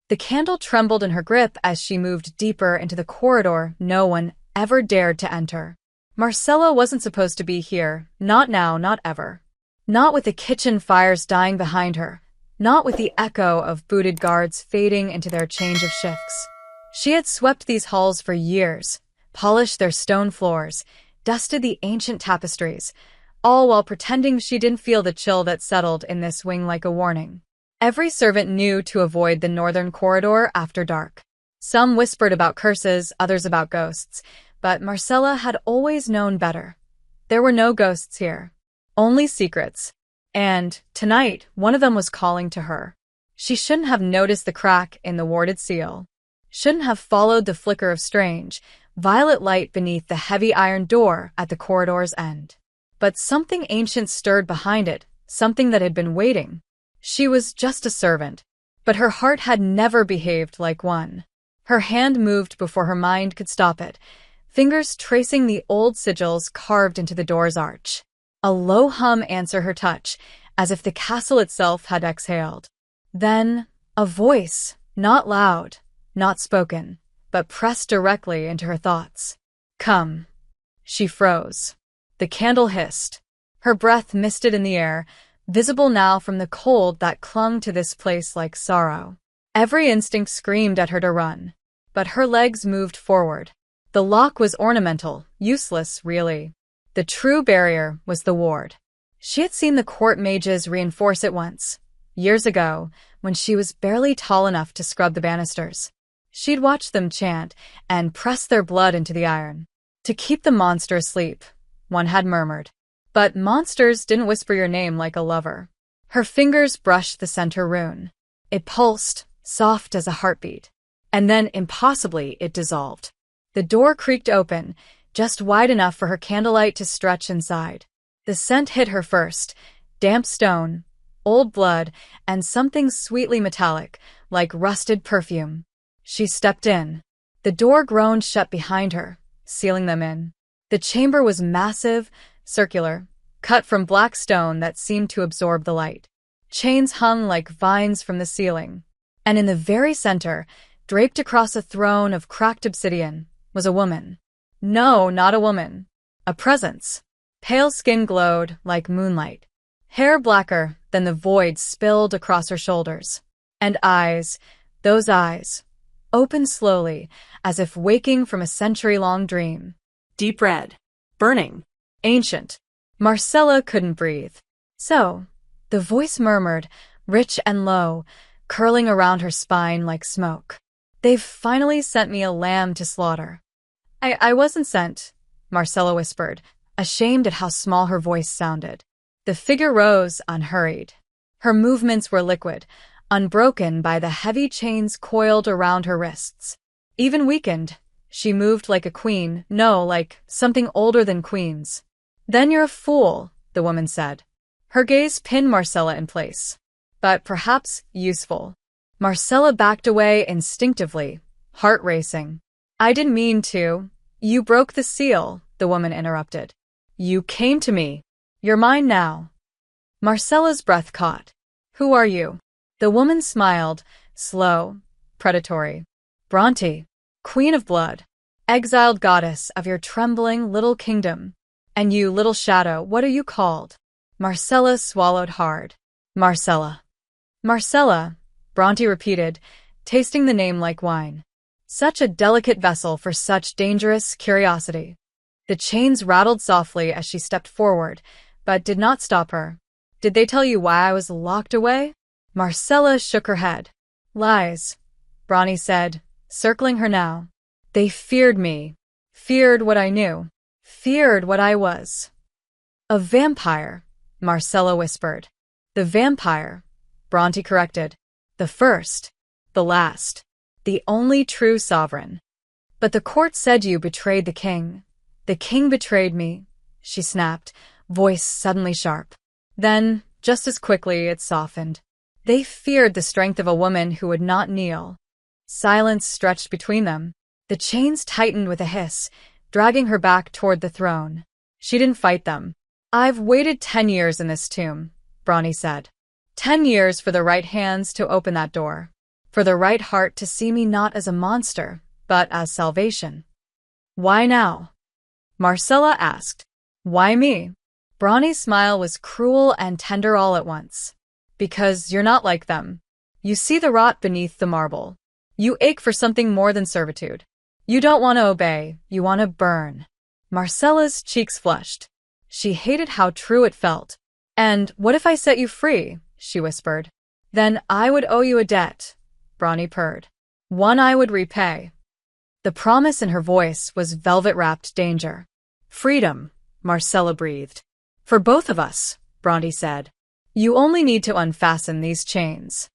The candle trembled in her grip as she moved deeper into the corridor no one ever dared to enter. Marcella wasn't supposed to be here, not now, not ever. Not with the kitchen fires dying behind her, not with the echo of booted guards fading into their change of shifts. She had swept these halls for years, polished their stone floors, dusted the ancient tapestries, all while pretending she didn't feel the chill that settled in this wing like a warning. Every servant knew to avoid the northern corridor after dark. Some whispered about curses, others about ghosts, but Marcella had always known better. There were no ghosts here, only secrets. And, tonight, one of them was calling to her. She shouldn't have noticed the crack in the warded seal. Shouldn't have followed the flicker of strange, violet light beneath the heavy iron door at the corridor's end. But something ancient stirred behind it, something that had been waiting. She was just a servant, but her heart had never behaved like one. Her hand moved before her mind could stop it, fingers tracing the old sigils carved into the door's arch. A low hum answered her touch, as if the castle itself had exhaled. Then, a voice, not loud, not spoken, but pressed directly into her thoughts. Come. She froze. The candle hissed. Her breath misted in the air, visible now from the cold that clung to this place like sorrow. Every instinct screamed at her to run, but her legs moved forward. The lock was ornamental, useless, really. The true barrier was the ward. She had seen the court mages reinforce it once, years ago, when she was barely tall enough to scrub the banisters. She'd watched them chant and press their blood into the iron. To keep the monster asleep, one had murmured. But monsters didn't whisper your name like a lover. Her fingers brushed the center rune. It pulsed, soft as a heartbeat. And then, impossibly, it dissolved. The door creaked open, just wide enough for her candlelight to stretch inside. The scent hit her first, damp stone, old blood, and something sweetly metallic, like rusted perfume. She stepped in. The door groaned shut behind her, sealing them in. The chamber was massive, circular, cut from black stone that seemed to absorb the light. Chains hung like vines from the ceiling. And in the very center, draped across a throne of cracked obsidian, was a woman. No, not a woman. A presence. Pale skin glowed like moonlight. Hair blacker than the void spilled across her shoulders. And eyes, those eyes, opened slowly, as if waking from a century-long dream. Deep red. Burning. Ancient. Marcella couldn't breathe. So, the voice murmured, rich and low, curling around her spine like smoke. They've finally sent me a lamb to slaughter. I wasn't sent, Marcella whispered, ashamed at how small her voice sounded. The figure rose, unhurried. Her movements were liquid, unbroken by the heavy chains coiled around her wrists. Even weakened, she moved like a queen, no, like something older than queens. Then you're a fool, the woman said. Her gaze pinned Marcella in place. But perhaps useful. Marcella backed away instinctively, heart racing. I didn't mean to. You broke the seal, the woman interrupted. You came to me. You're mine now. Marcella's breath caught. Who are you? The woman smiled, slow, predatory. Bronte, queen of blood, exiled goddess of your trembling little kingdom. And you, little shadow, what are you called? Marcella swallowed hard. Marcella. Marcella, Bronte repeated, tasting the name like wine. Such a delicate vessel for such dangerous curiosity. The chains rattled softly as she stepped forward, but did not stop her. Did they tell you why I was locked away? Marcella shook her head. Lies, Bronte said, circling her now. They feared me. Feared what I knew. Feared what I was. A vampire, Marcella whispered. The vampire, Bronte corrected. The first. The last. The only true sovereign. But the court said you betrayed the king. The king betrayed me, she snapped, voice suddenly sharp. Then, just as quickly, it softened. They feared the strength of a woman who would not kneel. Silence stretched between them. The chains tightened with a hiss, dragging her back toward the throne. She didn't fight them. I've waited 10 years in this tomb, Bronte said. 10 years for the right hands to open that door. for the right heart to see me not as a monster, but as salvation. Why now? Marcella asked. Why me? Bronny's smile was cruel and tender all at once. Because you're not like them. You see the rot beneath the marble. You ache for something more than servitude. You don't want to obey, you want to burn. Marcella's cheeks flushed. She hated how true it felt. And what if I set you free? She whispered. Then I would owe you a debt, Bronny purred. One I would repay. The promise in her voice was velvet-wrapped danger. Freedom, Marcella breathed. For both of us, Bronny said. You only need to unfasten these chains.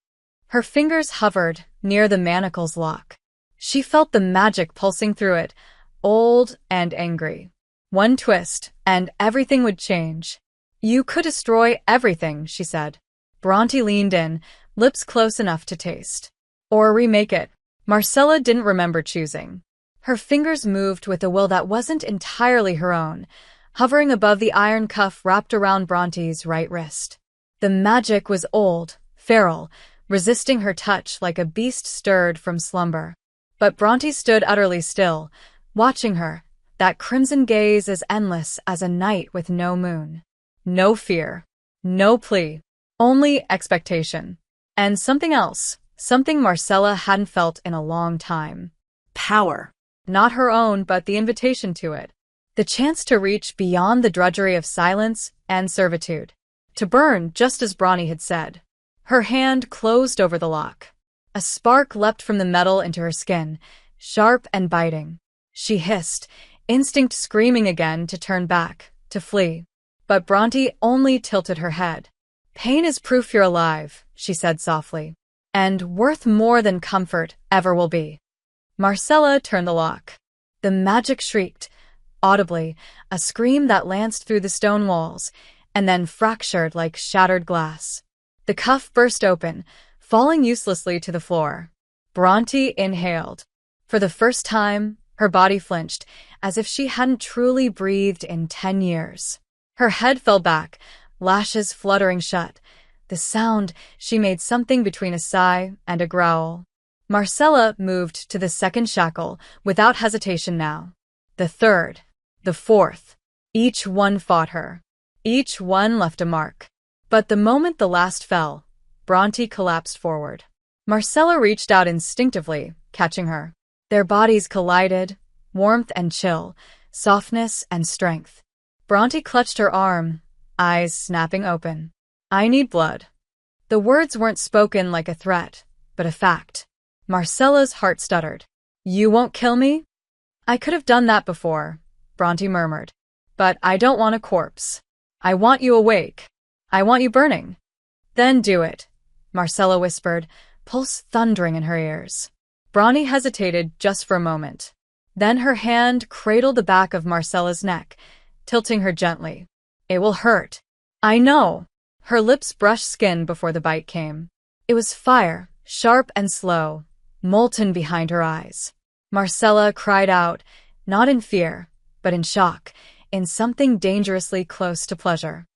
Her fingers hovered near the manacle's lock. She felt the magic pulsing through it, old and angry. One twist, and everything would change. You could destroy everything, she said. Bronte leaned in, lips close enough to taste. Or remake it. Marcella didn't remember choosing. Her fingers moved with a will that wasn't entirely her own, hovering above the iron cuff wrapped around Bronte's right wrist. The magic was old, feral, resisting her touch like a beast stirred from slumber. But Bronte stood utterly still, watching her, that crimson gaze as endless as a night with no moon. No fear, no plea, only expectation. And something else, something Marcella hadn't felt in a long time. Power. Not her own, but the invitation to it. The chance to reach beyond the drudgery of silence and servitude. To burn, just as Bronte had said. Her hand closed over the lock. A spark leapt from the metal into her skin, sharp and biting. She hissed, instinct screaming again to turn back, to flee. But Bronte only tilted her head. Pain is proof you're alive, she said softly. And worth more than comfort ever will be. Marcella turned the lock. The magic shrieked, audibly, a scream that lanced through the stone walls, and then fractured like shattered glass. The cuff burst open, falling uselessly to the floor. Bronte inhaled. For the first time, her body flinched, as if she hadn't truly breathed in 10 years. Her head fell back, lashes fluttering shut. The sound, she made something between a sigh and a growl. Marcella moved to the second shackle, without hesitation now. The third, the fourth. Each one fought her. Each one left a mark. But the moment the last fell, Bronte collapsed forward. Marcella reached out instinctively, catching her. Their bodies collided, warmth and chill, softness and strength. Bronte clutched her arm, eyes snapping open. I need blood. The words weren't spoken like a threat, but a fact. Marcella's heart stuttered. You won't kill me? I could have done that before, Bronte murmured. But I don't want a corpse. I want you awake. I want you burning. Then do it, Marcella whispered, pulse thundering in her ears. Bronte hesitated just for a moment. Then her hand cradled the back of Marcella's neck, tilting her gently. It will hurt. I know. Her lips brushed skin before the bite came. It was fire, sharp and slow, molten behind her eyes. Marcella cried out, not in fear, but in shock, in something dangerously close to pleasure.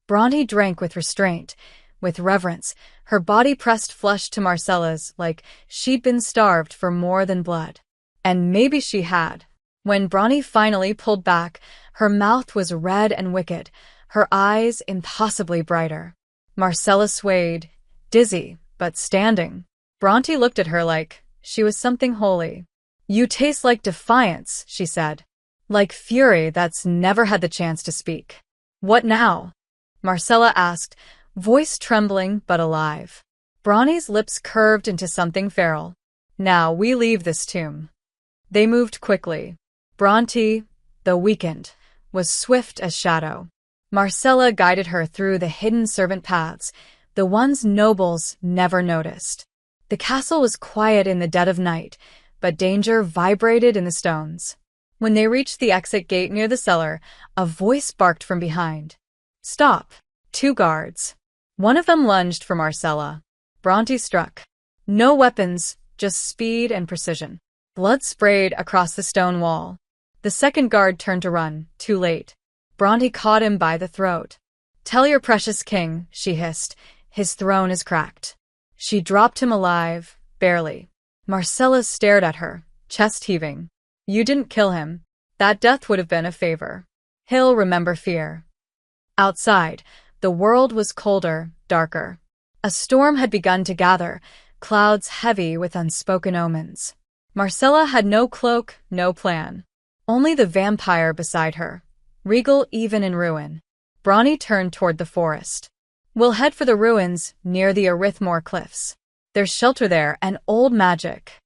Bronte drank with restraint, with reverence, her body pressed flush to Marcella's like she'd been starved for more than blood. And maybe she had. When Bronte finally pulled back, her mouth was red and wicked, her eyes impossibly brighter. Marcella swayed, dizzy, but standing. Bronte looked at her like she was something holy. You taste like defiance, she said. Like fury that's never had the chance to speak. What now? Marcella asked, voice trembling but alive. Bronte's lips curved into something feral. Now we leave this tomb. They moved quickly. Bronte, though weakened, was swift as shadow. Marcella guided her through the hidden servant paths, the ones nobles never noticed. The castle was quiet in the dead of night, but danger vibrated in the stones. When they reached the exit gate near the cellar, a voice barked from behind. Stop. 2 guards. One of them lunged for Marcella. Bronte struck. No weapons, just speed and precision. Blood sprayed across the stone wall. The second guard turned to run, too late. Bronte caught him by the throat. Tell your precious king, she hissed. His throne is cracked. She dropped him alive, barely. Marcella stared at her, chest heaving. You didn't kill him. That death would have been a favor. He'll remember fear. Outside, the world was colder, darker. A storm had begun to gather, clouds heavy with unspoken omens. Marcella had no cloak, no plan. Only the vampire beside her, regal even in ruin. Brawny turned toward the forest. We'll head for the ruins near the Arithmore cliffs. There's shelter there and old magic.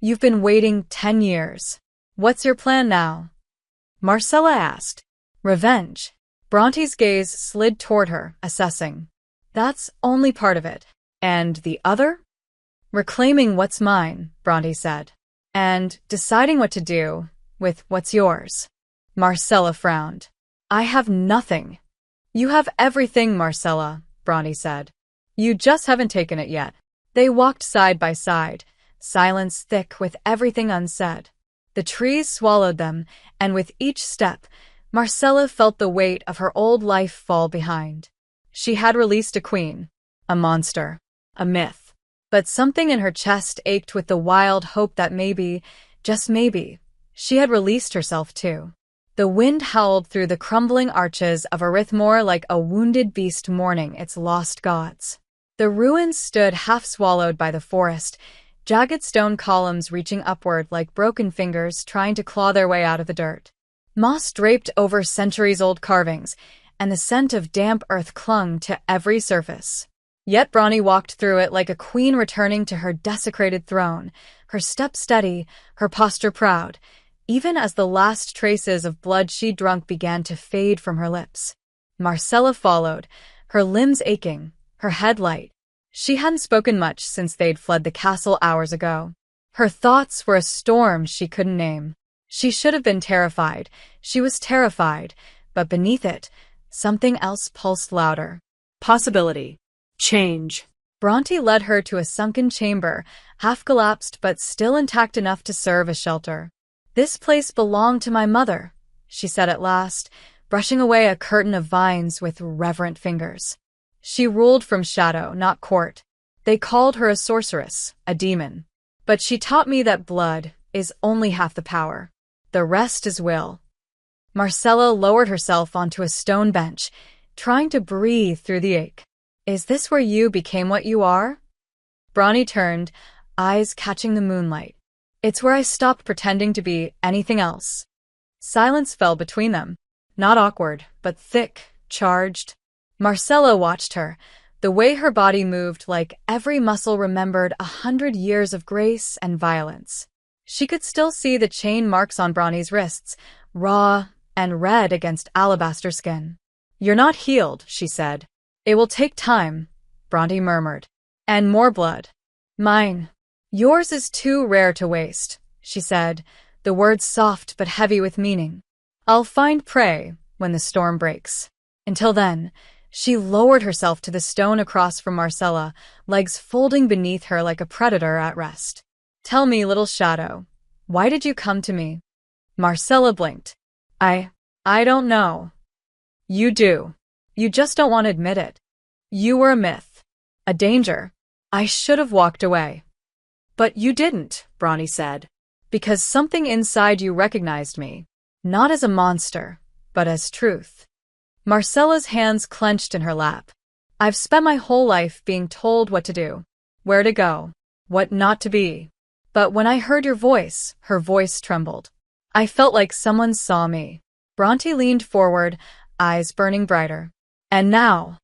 You've been waiting 10 years. What's your plan now? Marcella asked. Revenge. Bronte's gaze slid toward her, assessing. That's only part of it. And the other? Reclaiming what's mine, Bronte said. And deciding what to do with what's yours. Marcella frowned. I have nothing. You have everything, Marcella, Bronte said. You just haven't taken it yet. They walked side by side, silence thick with everything unsaid. The trees swallowed them, and with each step, Marcella felt the weight of her old life fall behind. She had released a queen, a monster, a myth. But something in her chest ached with the wild hope that maybe, just maybe, she had released herself too. The wind howled through the crumbling arches of Arithmore like a wounded beast mourning its lost gods. The ruins stood half-swallowed by the forest, jagged stone columns reaching upward like broken fingers trying to claw their way out of the dirt. Moss draped over centuries-old carvings, and the scent of damp earth clung to every surface. Yet Brawny walked through it like a queen returning to her desecrated throne, her step steady, her posture proud, even as the last traces of blood she'd drunk began to fade from her lips. Marcella followed, her limbs aching, her head light. She hadn't spoken much since they'd fled the castle hours ago. Her thoughts were a storm she couldn't name. She should have been terrified. She was terrified, but beneath it, something else pulsed louder. Possibility. Change. Bronte led her to a sunken chamber, half-collapsed but still intact enough to serve as shelter. This place belonged to my mother, she said at last, brushing away a curtain of vines with reverent fingers. She ruled from shadow, not court. They called her a sorceress, a demon. But she taught me that blood is only half the power. The rest is will. Marcella lowered herself onto a stone bench, trying to breathe through the ache. Is this where you became what you are? Brawny turned, eyes catching the moonlight. It's where I stopped pretending to be anything else. Silence fell between them. Not awkward, but thick, charged. Marcella watched her, the way her body moved like every muscle remembered 100 years of grace and violence. She could still see the chain marks on Brawny's wrists, raw and red against alabaster skin. You're not healed, she said. It will take time, Brawny murmured. And more blood. Mine. Yours is too rare to waste, she said, the words soft but heavy with meaning. I'll find prey when the storm breaks. Until then, she lowered herself to the stone across from Marcella, legs folding beneath her like a predator at rest. Tell me, little shadow, why did you come to me? Marcella blinked. I don't know. You do. You just don't want to admit it. You were a myth. A danger. I should have walked away. But you didn't, Brawny said, because something inside you recognized me, not as a monster, but as truth. Marcella's hands clenched in her lap. I've spent my whole life being told what to do, where to go, what not to be. But when I heard your voice, her voice trembled. I felt like someone saw me. Bronte leaned forward, eyes burning brighter. And now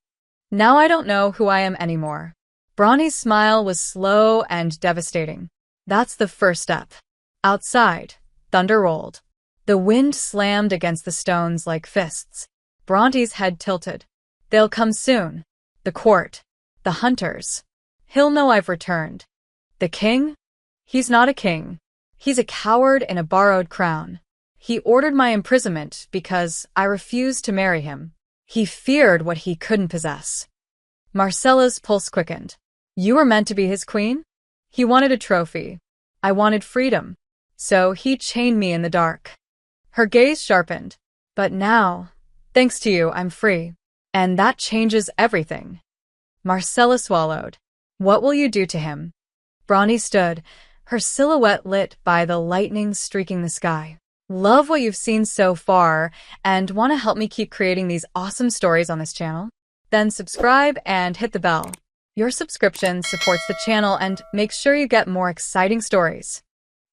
I don't know who I am anymore. Brawny's smile was slow and devastating. That's the first step. Outside, thunder rolled. The wind slammed against the stones like fists. Bronte's head tilted. They'll come soon. The court. The hunters. He'll know I've returned. The king? He's not a king. He's a coward in a borrowed crown. He ordered my imprisonment because I refused to marry him. He feared what he couldn't possess. Marcella's pulse quickened. You were meant to be his queen? He wanted a trophy. I wanted freedom. So he chained me in the dark. Her gaze sharpened. But now, thanks to you, I'm free. And that changes everything. Marcella swallowed. What will you do to him? Bronte stood, her silhouette lit by the lightning streaking the sky. Love what you've seen so far and want to help me keep creating these awesome stories on this channel? Then subscribe and hit the bell. Your subscription supports the channel and makes sure you get more exciting stories.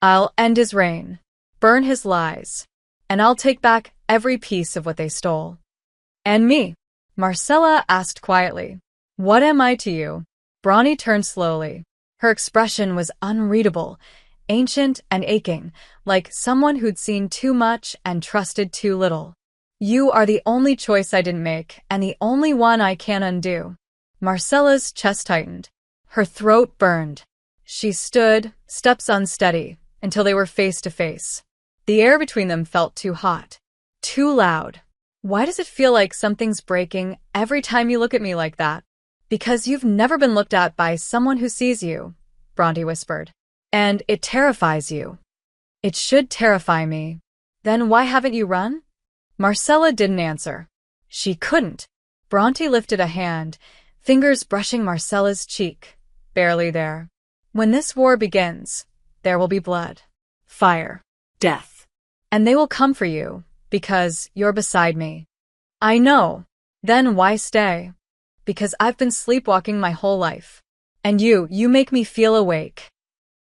I'll end his reign, burn his lies, and I'll take back every piece of what they stole. And me? Marcella asked quietly. What am I to you? Bronte turned slowly. Her expression was unreadable, ancient and aching, like someone who'd seen too much and trusted too little. You are the only choice I didn't make, and the only one I can't undo. Marcella's chest tightened. Her throat burned. She stood, steps unsteady, until they were face to face. The air between them felt too hot, too loud. Why does it feel like something's breaking every time you look at me like that? Because you've never been looked at by someone who sees you, Bronte whispered. And it terrifies you. It should terrify me. Then why haven't you run? Marcella didn't answer. She couldn't. Bronte lifted a hand, fingers brushing Marcella's cheek, barely there. When this war begins, there will be blood, fire, death. And they will come for you, because you're beside me. I know. Then why stay? Because I've been sleepwalking my whole life. And you make me feel awake.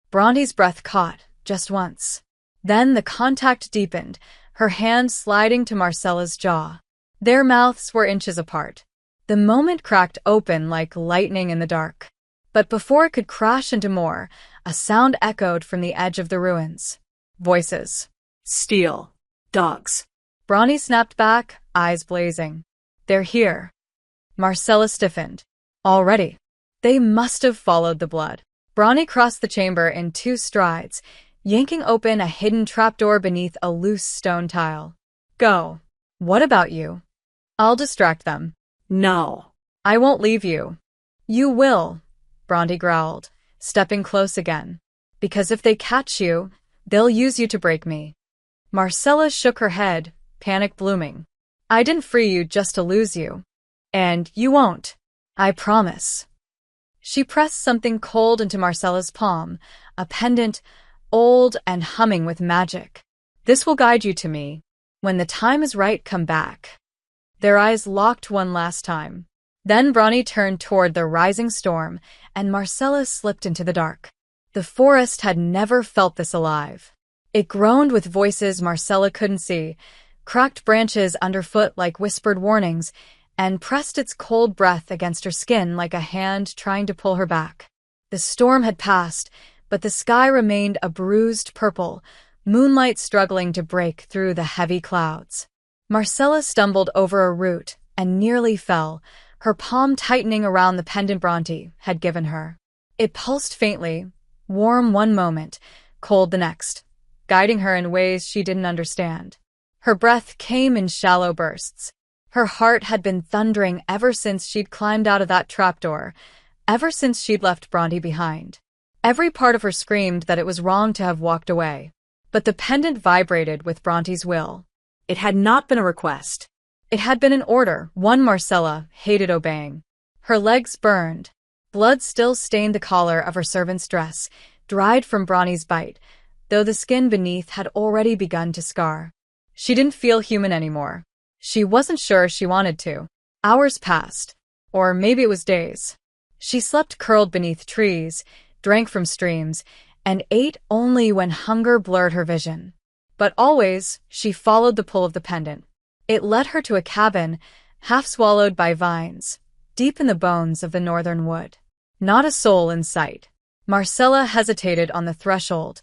Bronte's breath caught, just once. Then the contact deepened, her hand sliding to Marcella's jaw. Their mouths were inches apart. The moment cracked open like lightning in the dark. But before it could crash into more, a sound echoed from the edge of the ruins. Voices. Steel. Dogs. Bronte snapped back, eyes blazing. They're here. Marcella stiffened. Already. They must have followed the blood. Bronte crossed the chamber in 2 strides, yanking open a hidden trapdoor beneath a loose stone tile. Go. What about you? I'll distract them. No. I won't leave you. You will, Bronte growled, stepping close again. Because if they catch you, they'll use you to break me. Marcella shook her head, panic blooming. I didn't free you just to lose you. And you won't. I promise. She pressed something cold into Marcella's palm, a pendant, old and humming with magic. This will guide you to me. When the time is right, come back. Their eyes locked one last time. Then Bronte turned toward the rising storm, and Marcella slipped into the dark. The forest had never felt this alive. It groaned with voices Marcella couldn't see, cracked branches underfoot like whispered warnings, and pressed its cold breath against her skin like a hand trying to pull her back. The storm had passed, but the sky remained a bruised purple, moonlight struggling to break through the heavy clouds. Marcella stumbled over a root and nearly fell, her palm tightening around the pendant Bronte had given her. It pulsed faintly, warm one moment, cold the next, guiding her in ways she didn't understand. Her breath came in shallow bursts. Her heart had been thundering ever since she'd climbed out of that trapdoor, ever since she'd left Bronte behind. Every part of her screamed that it was wrong to have walked away. But the pendant vibrated with Bronte's will. It had not been a request. It had been an order, one Marcella hated obeying. Her legs burned. Blood still stained the collar of her servant's dress, dried from Bronte's bite, though the skin beneath had already begun to scar. She didn't feel human anymore. She wasn't sure she wanted to. Hours passed. Or maybe it was days. She slept curled beneath trees, drank from streams, and ate only when hunger blurred her vision. But always, she followed the pull of the pendant. It led her to a cabin, half swallowed by vines, deep in the bones of the northern wood. Not a soul in sight. Marcella hesitated on the threshold,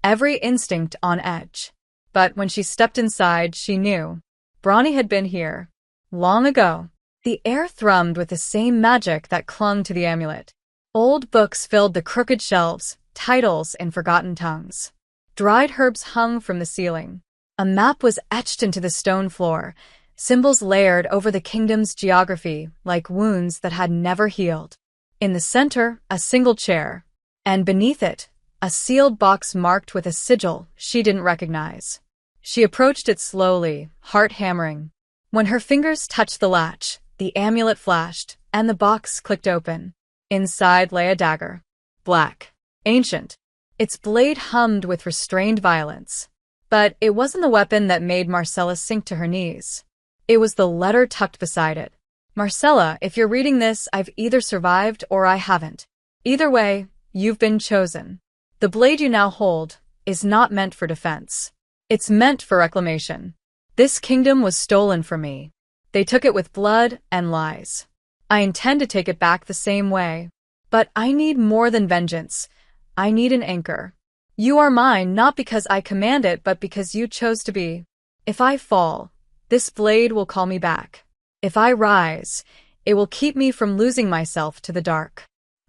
every instinct on edge. But when she stepped inside, she knew. Bronte had been here. Long ago. The air thrummed with the same magic that clung to the amulet. Old books filled the crooked shelves, titles in forgotten tongues. Dried herbs hung from the ceiling. A map was etched into the stone floor, symbols layered over the kingdom's geography like wounds that had never healed. In the center, a single chair, and beneath it, a sealed box marked with a sigil she didn't recognize. She approached it slowly, heart hammering. When her fingers touched the latch, the amulet flashed, and the box clicked open. Inside lay a dagger. Black. ancient. Its blade hummed with restrained violence. But it wasn't the weapon that made Marcella sink to her knees. It was the letter tucked beside it. Marcella, if you're reading this, I've either survived or I haven't. Either way, you've been chosen. The blade you now hold is not meant for defense. It's meant for reclamation. This kingdom was stolen from me. They took it with blood and lies. I intend to take it back the same way. But I need more than vengeance. I need an anchor. You are mine not because I command it but because you chose to be. If I fall, this blade will call me back. If I rise, it will keep me from losing myself to the dark.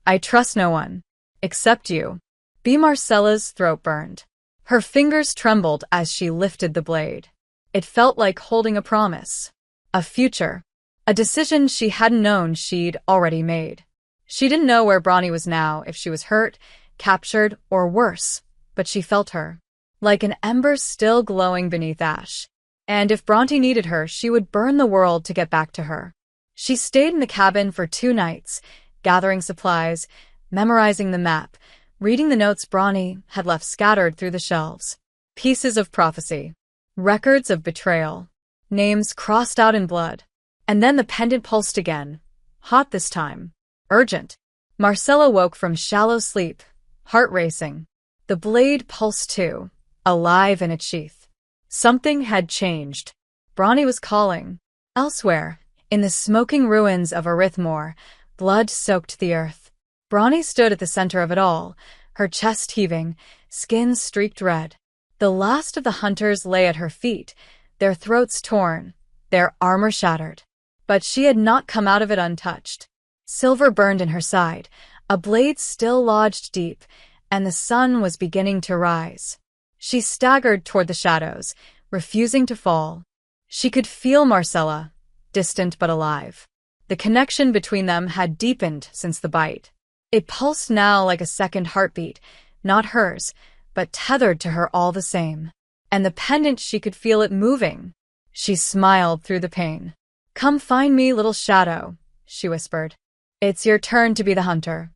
I trust no one, except you. B. Marcella's throat burned. Her fingers trembled as she lifted the blade. It felt like holding a promise. A future. A decision she hadn't known she'd already made. She didn't know where Bronte was now, if she was hurt, captured, or worse, but she felt her. Like an ember still glowing beneath ash. And if Bronte needed her, she would burn the world to get back to her. She stayed in the cabin for 2 nights, gathering supplies, memorizing the map, reading the notes Bronte had left scattered through the shelves. Pieces of prophecy. Records of betrayal. Names crossed out in blood. And then the pendant pulsed again. Hot this time. Urgent. Marcella woke from shallow sleep, heart racing. The blade pulsed too, alive in its sheath. Something had changed. Bronte was calling. Elsewhere, in the smoking ruins of Arithmore, blood soaked the earth. Bronte stood at the center of it all, her chest heaving, skin streaked red. The last of the hunters lay at her feet, their throats torn, their armor shattered. But she had not come out of it untouched. Silver burned in her side, a blade still lodged deep, and the sun was beginning to rise. She staggered toward the shadows, refusing to fall. She could feel Marcella, distant but alive. The connection between them had deepened since the bite. It pulsed now like a second heartbeat, not hers, but tethered to her all the same. And the pendant, she could feel it moving. She smiled through the pain. Come find me, little shadow, she whispered. It's your turn to be the hunter.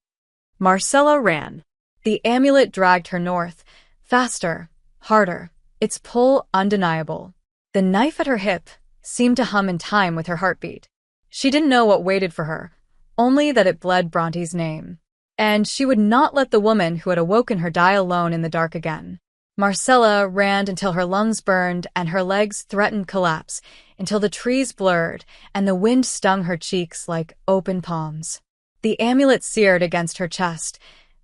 Marcella ran. The amulet dragged her north, faster, harder, its pull undeniable. The knife at her hip seemed to hum in time with her heartbeat. She didn't know what waited for her, only that it bled Bronte's name. And she would not let the woman who had awoken her die alone in the dark again. Marcella ran until her lungs burned and her legs threatened collapse, until the trees blurred and the wind stung her cheeks like open palms. The amulet seared against her chest,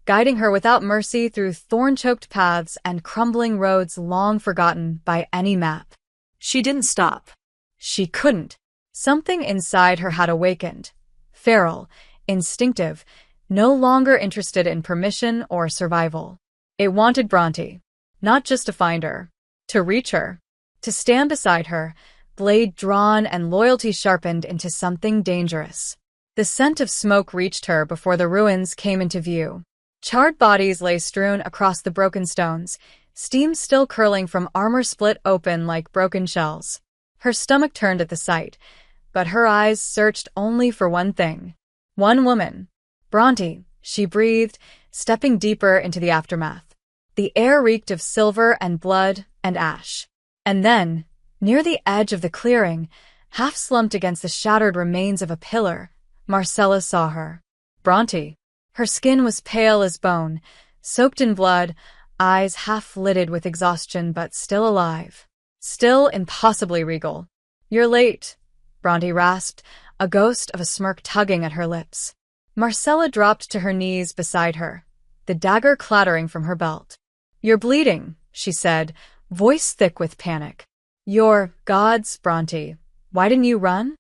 guiding her without mercy through thorn-choked paths and crumbling roads long forgotten by any map. She didn't stop. She couldn't. Something inside her had awakened. Feral, instinctive, no longer interested in permission or survival. It wanted Bronte. Not just to find her, to reach her, to stand beside her, blade drawn and loyalty sharpened into something dangerous. The scent of smoke reached her before the ruins came into view. Charred bodies lay strewn across the broken stones, steam still curling from armor split open like broken shells. Her stomach turned at the sight, but her eyes searched only for one thing. One woman. Bronte, she breathed, stepping deeper into the aftermath. The air reeked of silver and blood and ash. And then, near the edge of the clearing, half slumped against the shattered remains of a pillar, Marcella saw her. Bronte. Her skin was pale as bone, soaked in blood, eyes half-lidded with exhaustion but still alive. Still impossibly regal. You're late, Bronte rasped, a ghost of a smirk tugging at her lips. Marcella dropped to her knees beside her, the dagger clattering from her belt. You're bleeding, she said, voice thick with panic. You're gods, Bronte. Why didn't you run?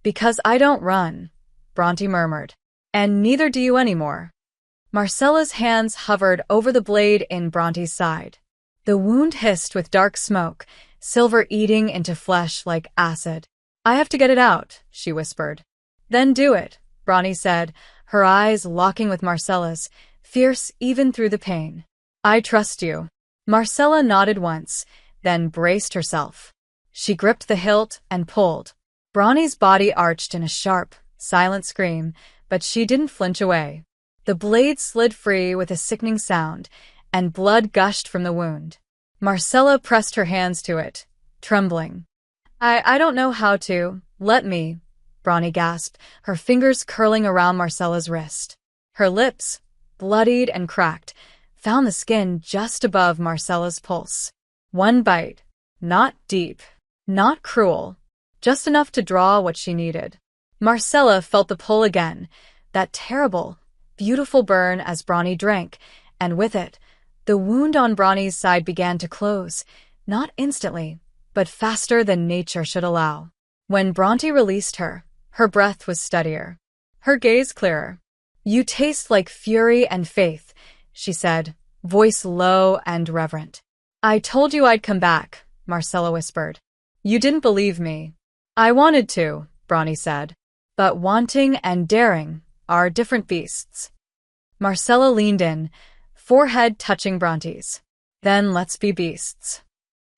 Because I don't run, Bronte murmured. And neither do you anymore. Marcella's hands hovered over the blade in Bronte's side. The wound hissed with dark smoke, silver eating into flesh like acid. I have to get it out, she whispered. Then do it, Bronte said, her eyes locking with Marcella's, fierce even through the pain. I trust you. Marcella nodded once, then braced herself. She gripped the hilt and pulled. Bronte's body arched in a sharp, silent scream, but she didn't flinch away. The blade slid free with a sickening sound, and blood gushed from the wound. Marcella pressed her hands to it, trembling. I don't know how to. Let me, Bronnie gasped, her fingers curling around Marcella's wrist. Her lips, bloodied and cracked, found the skin just above Marcella's pulse. One bite. Not deep. Not cruel. Just enough to draw what she needed. Marcella felt the pull again, that terrible, beautiful burn as Bronnie drank, and with it, the wound on Bronnie's side began to close, not instantly, but faster than nature should allow. When Bronte released her, her breath was steadier, her gaze clearer. "You taste like fury and faith," she said, voice low and reverent. "I told you I'd come back," Marcella whispered. "You didn't believe me." "I wanted to," Bronnie said. "But wanting and daring are different beasts." Marcella leaned in, forehead touching Bronte's. "Then let's be beasts."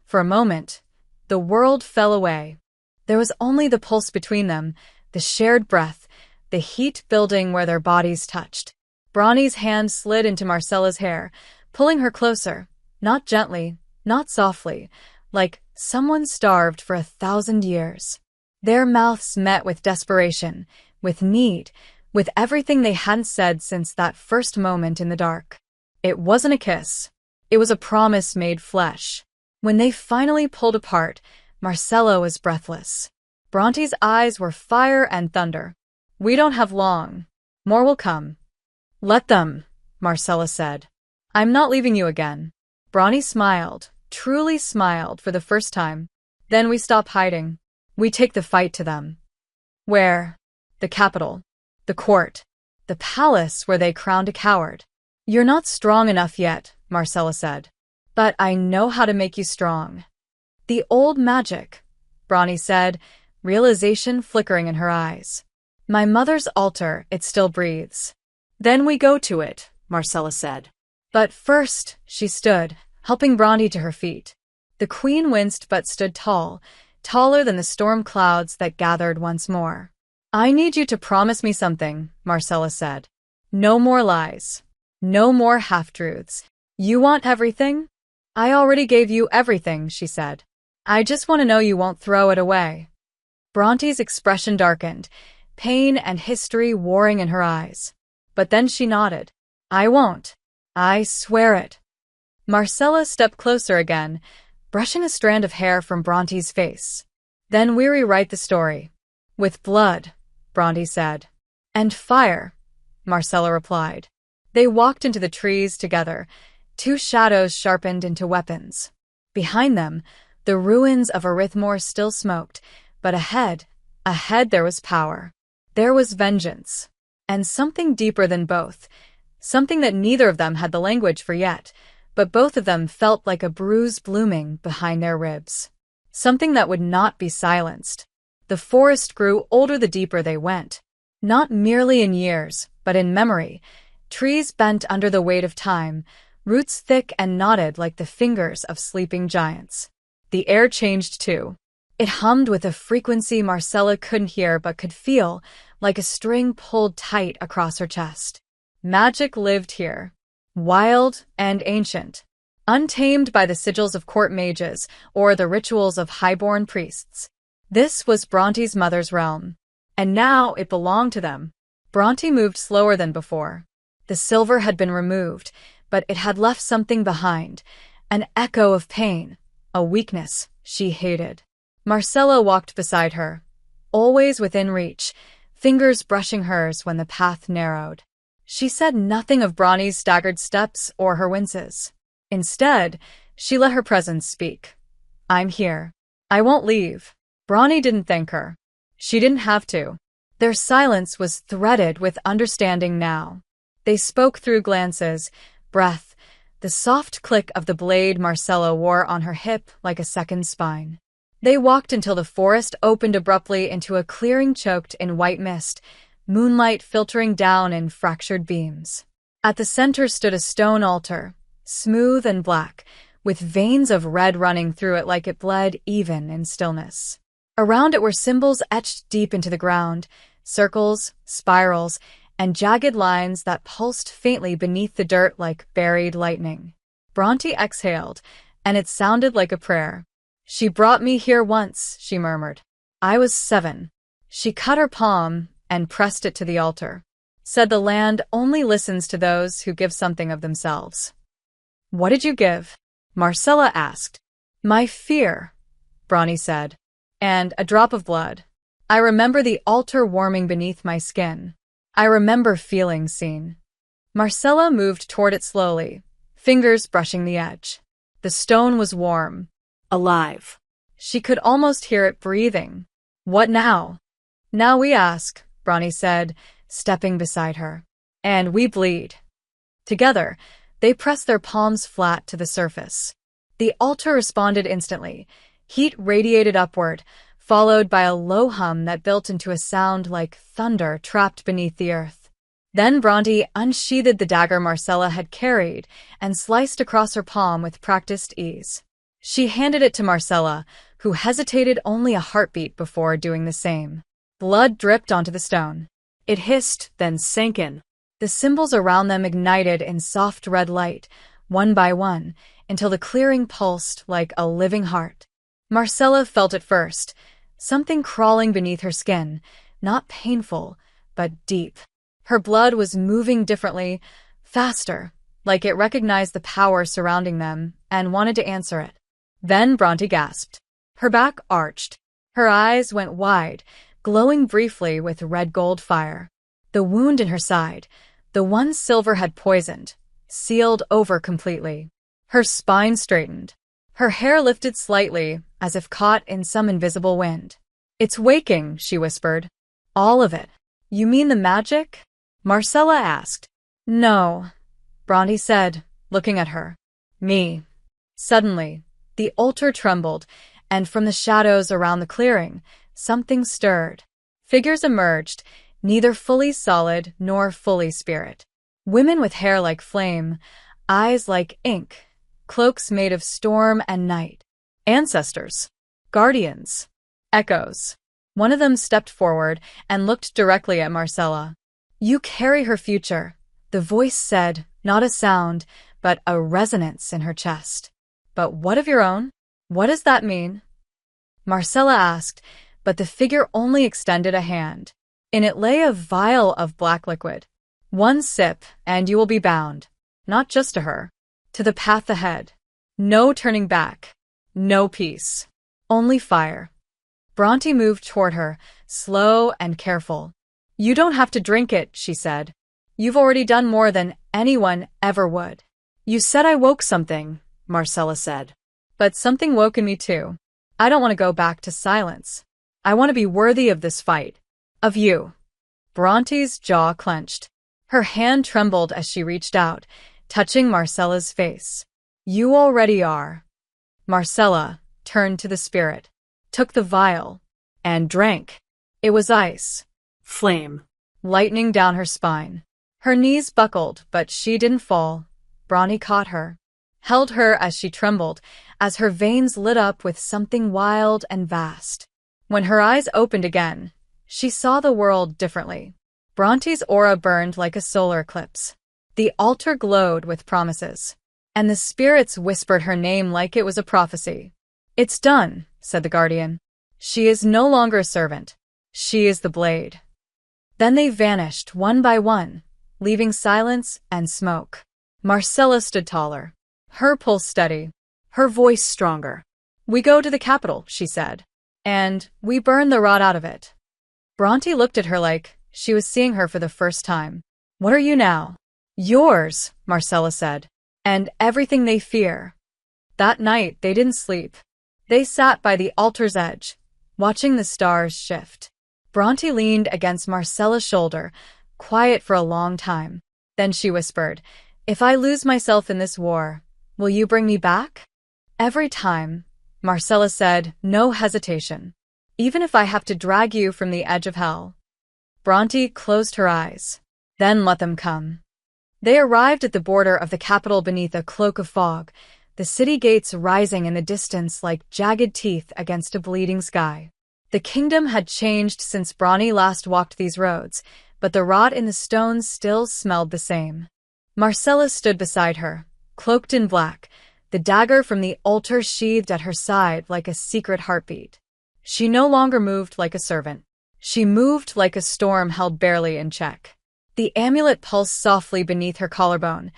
For a moment, the world fell away. There was only the pulse between them, the shared breath, the heat building where their bodies touched. Bronnie's hand slid into Marcella's hair, pulling her closer, not gently, not softly, like someone starved for 1,000 years. Their mouths met with desperation, with need, with everything they hadn't said since that first moment in the dark. It wasn't a kiss. It was a promise made flesh. When they finally pulled apart, Marcella was breathless. Bronte's eyes were fire and thunder. "We don't have long. More will come." "Let them," Marcella said. "I'm not leaving you again." Bronte smiled, truly smiled for the first time. "Then we stop hiding. We take the fight to them." "Where?" "The capital. The court. The palace where they crowned a coward." "You're not strong enough yet," Marcella said. "But I know how to make you strong." "The old magic," Bronte said, realization flickering in her eyes. "My mother's altar, it still breathes." "Then we go to it," Marcella said. But first, she stood, helping Bronte to her feet. The queen winced but stood tall, taller than the storm clouds that gathered once more. "I need you to promise me something," Marcella said. "No more lies. No more half-truths. You want everything?" "I already gave you everything," she said. "I just want to know you won't throw it away." Bronte's expression darkened, pain and history warring in her eyes. But then she nodded. "I won't. I swear it." Marcella stepped closer again, brushing a strand of hair from Bronte's face. "Then we rewrite the story. With blood," Bronte said. "And fire," Marcella replied. They walked into the trees together, two shadows sharpened into weapons. Behind them, the ruins of Arithmore still smoked, but ahead there was power. There was vengeance. And something deeper than both, something that neither of them had the language for yet, but both of them felt like a bruise blooming behind their ribs. Something that would not be silenced. The forest grew older the deeper they went. Not merely in years, but in memory. Trees bent under the weight of time, roots thick and knotted like the fingers of sleeping giants. The air changed too. It hummed with a frequency Marcella couldn't hear but could feel, like a string pulled tight across her chest. Magic lived here. Wild and ancient. Untamed by the sigils of court mages or the rituals of highborn priests. This was Bronte's mother's realm. And now it belonged to them. Bronte moved slower than before. The silver had been removed, but it had left something behind. An echo of pain. A weakness she hated. Marcella walked beside her, always within reach, fingers brushing hers when the path narrowed. She said nothing of Bronte's staggered steps or her winces. Instead, she let her presence speak. "I'm here. I won't leave." Bronte didn't thank her. She didn't have to. Their silence was threaded with understanding now. They spoke through glances, breath, the soft click of the blade Marcella wore on her hip like a second spine. They walked until the forest opened abruptly into a clearing choked in white mist, moonlight filtering down in fractured beams. At the center stood a stone altar, smooth and black, with veins of red running through it like it bled even in stillness. Around it were symbols etched deep into the ground, circles, spirals, and jagged lines that pulsed faintly beneath the dirt like buried lightning. Bronte exhaled, and it sounded like a prayer. "She brought me here once," she murmured. "I was 7. She cut her palm and pressed it to the altar. Said the land only listens to those who give something of themselves." "What did you give?" Marcella asked. "My fear," Bronte said, "and a drop of blood. I remember the altar warming beneath my skin. I remember feeling seen." Marcella moved toward it slowly, fingers brushing the edge. The stone was warm, alive. She could almost hear it breathing. "What now?" "Now we ask," Bronte said, stepping beside her. "And we bleed." Together, they pressed their palms flat to the surface. The altar responded instantly. Heat radiated upward, followed by a low hum that built into a sound like thunder trapped beneath the earth. Then Bronte unsheathed the dagger Marcella had carried and sliced across her palm with practiced ease. She handed it to Marcella, who hesitated only a heartbeat before doing the same. Blood dripped onto the stone. It hissed, then sank in. The symbols around them ignited in soft red light, one by one, until the clearing pulsed like a living heart. Marcella felt it first, something crawling beneath her skin, not painful, but deep. Her blood was moving differently, faster, like it recognized the power surrounding them and wanted to answer it. Then Bronte gasped. Her back arched. Her eyes went wide, glowing briefly with red-gold fire. The wound in her side, the one Silver had poisoned, sealed over completely. Her spine straightened. Her hair lifted slightly, as if caught in some invisible wind. "It's waking," she whispered. "All of it." "You mean the magic?" Marcella asked. "No," Bronte said, looking at her. "Me." Suddenly, the altar trembled, and from the shadows around the clearing, something stirred. Figures emerged, neither fully solid nor fully spirit. Women with hair like flame, eyes like ink, cloaks made of storm and night. Ancestors. Guardians. Echoes. One of them stepped forward and looked directly at Marcella. "You carry her future," the voice said, not a sound, but a resonance in her chest. "But what of your own? What does that mean?" Marcella asked, but the figure only extended a hand. In it lay a vial of black liquid. "One sip, and you will be bound. Not just to her. To the path ahead. No turning back. No peace. Only fire." Bronte moved toward her, slow and careful. "You don't have to drink it," she said. "You've already done more than anyone ever would." "You said I woke something," Marcella said. "But something woke in me too. I don't want to go back to silence. I want to be worthy of this fight. Of you." Bronte's jaw clenched. Her hand trembled as she reached out, touching Marcella's face. "You already are." Marcella turned to the spirit, took the vial, and drank. It was ice. Flame. Lightning down her spine. Her knees buckled, but she didn't fall. Bronte caught her, held her as she trembled, as her veins lit up with something wild and vast. When her eyes opened again, she saw the world differently. Bronte's aura burned like a solar eclipse. The altar glowed with promises, and the spirits whispered her name like it was a prophecy. "It's done," said the guardian. "She is no longer a servant. She is the blade." Then they vanished one by one, leaving silence and smoke. Marcella stood taller, her pulse steady, her voice stronger. "We go to the capital," she said, "and we burn the rot out of it." Bronte looked at her like she was seeing her for the first time. "What are you now?" "Yours," Marcella said, "and everything they fear." That night they didn't sleep. They sat by the altar's edge, watching the stars shift. Bronte leaned against Marcella's shoulder, quiet for a long time. Then she whispered, "If I lose myself in this war, will you bring me back?" "Every time," Marcella said, no hesitation. "Even if I have to drag you from the edge of hell." Bronte closed her eyes, then let them come. They arrived at the border of the capital beneath a cloak of fog, the city gates rising in the distance like jagged teeth against a bleeding sky. The kingdom had changed since Bronte last walked these roads, but the rot in the stones still smelled the same. Marcella stood beside her, cloaked in black, the dagger from the altar sheathed at her side like a secret heartbeat. She no longer moved like a servant. She moved like a storm held barely in check. The amulet pulsed softly beneath her collarbone,